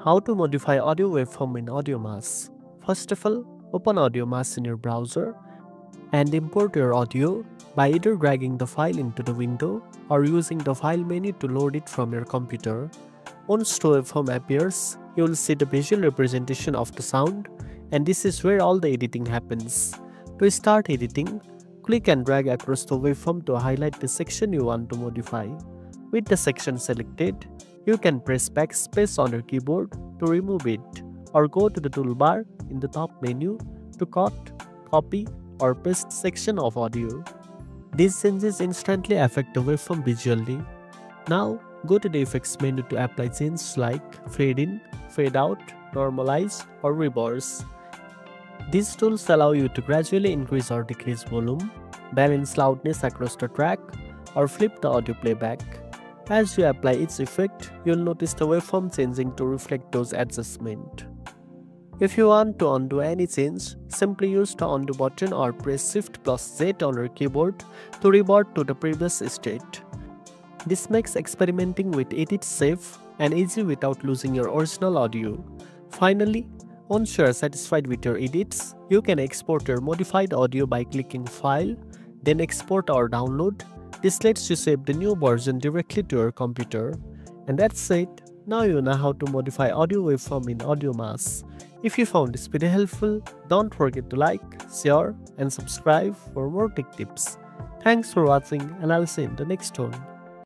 How to modify audio waveform in AudioMass. First of all, open AudioMass in your browser and import your audio by either dragging the file into the window or using the file menu to load it from your computer. Once the waveform appears, you will see the visual representation of the sound, and this is where all the editing happens. To start editing, click and drag across the waveform to highlight the section you want to modify. With the section selected, you can press backspace on your keyboard to remove it, or go to the toolbar in the top menu to cut, copy, or paste section of audio. These changes instantly affect the waveform visually. Now, go to the effects menu to apply changes like fade in, fade out, normalize, or reverse. These tools allow you to gradually increase or decrease volume, balance loudness across the track, or flip the audio playback. As you apply each effect, you'll notice the waveform changing to reflect those adjustments. If you want to undo any change, simply use the undo button or press Shift plus Z on your keyboard to revert to the previous state. This makes experimenting with edits safe and easy without losing your original audio. Finally, once you are satisfied with your edits, you can export your modified audio by clicking File, then Export or Download. This lets you save the new version directly to your computer. And that's it. Now you know how to modify audio waveform in AudioMass. If you found this video helpful, don't forget to like, share, and subscribe for more tech tips. Thanks for watching, and I'll see you in the next one.